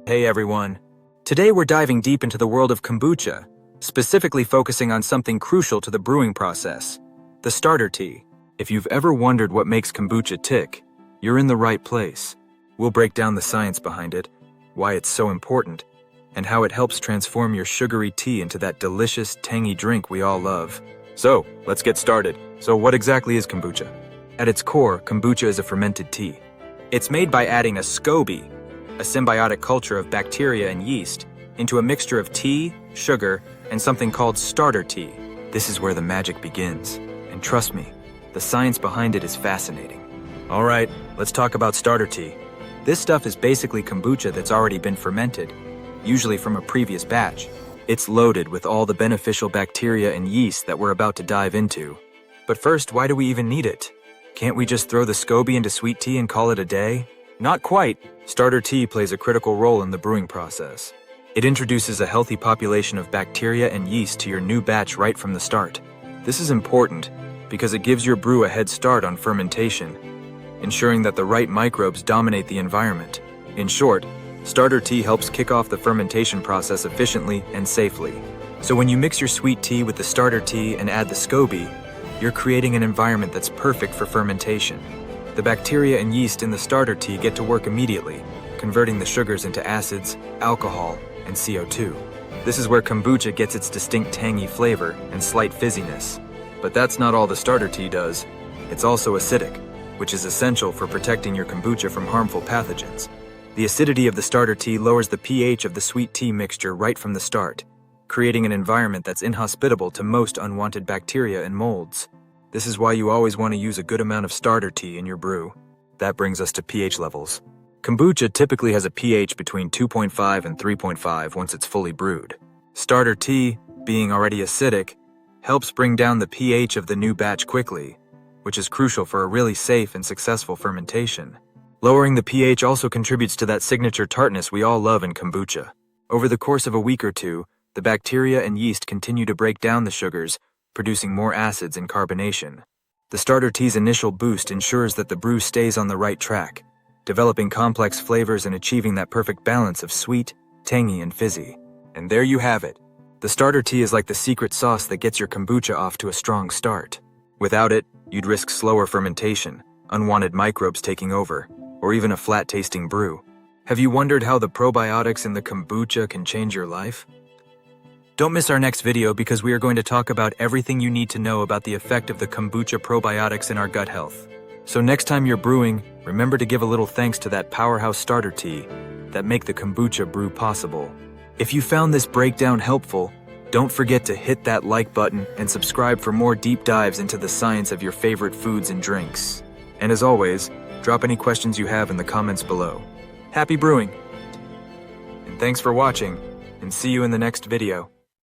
Hey everyone. Today we're diving deep into the world of kombucha, specifically focusing on something crucial to the brewing process, the starter tea. If you've ever wondered what makes kombucha tick, you're in the right place. We'll break down the science behind it, why it's so important, and how it helps transform your sugary tea into that delicious, tangy drink we all love. So, let's get started. So what exactly is kombucha? At its core, kombucha is a fermented tea. It's made by adding a SCOBY, a symbiotic culture of bacteria and yeast, into a mixture of tea, sugar, and something called starter tea. This is where the magic begins. And trust me, the science behind it is fascinating. All right, let's talk about starter tea. This stuff is basically kombucha that's already been fermented, usually from a previous batch. It's loaded with all the beneficial bacteria and yeast that we're about to dive into. But first, why do we even need it? Can't we just throw the SCOBY into sweet tea and call it a day? Not quite. Starter tea plays a critical role in the brewing process. It introduces a healthy population of bacteria and yeast to your new batch right from the start. This is important because it gives your brew a head start on fermentation, ensuring that the right microbes dominate the environment. In short, starter tea helps kick off the fermentation process efficiently and safely. So when you mix your sweet tea with the starter tea and add the SCOBY, you're creating an environment that's perfect for fermentation. The bacteria and yeast in the starter tea get to work immediately, converting the sugars into acids, alcohol, and CO2. This is where kombucha gets its distinct tangy flavor and slight fizziness. But that's not all the starter tea does. It's also acidic, which is essential for protecting your kombucha from harmful pathogens. The acidity of the starter tea lowers the pH of the sweet tea mixture right from the start, creating an environment that's inhospitable to most unwanted bacteria and molds. This is why you always want to use a good amount of starter tea in your brew. That brings us to pH levels. Kombucha typically has a pH between 2.5 and 3.5 once it's fully brewed. Starter tea, being already acidic, helps bring down the pH of the new batch quickly, which is crucial for a really safe and successful fermentation. Lowering the pH also contributes to that signature tartness we all love in kombucha. Over the course of a week or two, the bacteria and yeast continue to break down the sugars, producing more acids and carbonation. The starter tea's initial boost ensures that the brew stays on the right track, developing complex flavors and achieving that perfect balance of sweet, tangy, and fizzy. And there you have it. The starter tea is like the secret sauce that gets your kombucha off to a strong start. Without it, you'd risk slower fermentation, unwanted microbes taking over, or even a flat-tasting brew. Have you wondered how the probiotics in the kombucha can change your life? Don't miss our next video because we are going to talk about everything you need to know about the effect of the kombucha probiotics in our gut health. So next time you're brewing, remember to give a little thanks to that powerhouse starter tea that make the kombucha brew possible. If you found this breakdown helpful, don't forget to hit that like button and subscribe for more deep dives into the science of your favorite foods and drinks. And as always, drop any questions you have in the comments below. Happy brewing! And thanks for watching, and see you in the next video.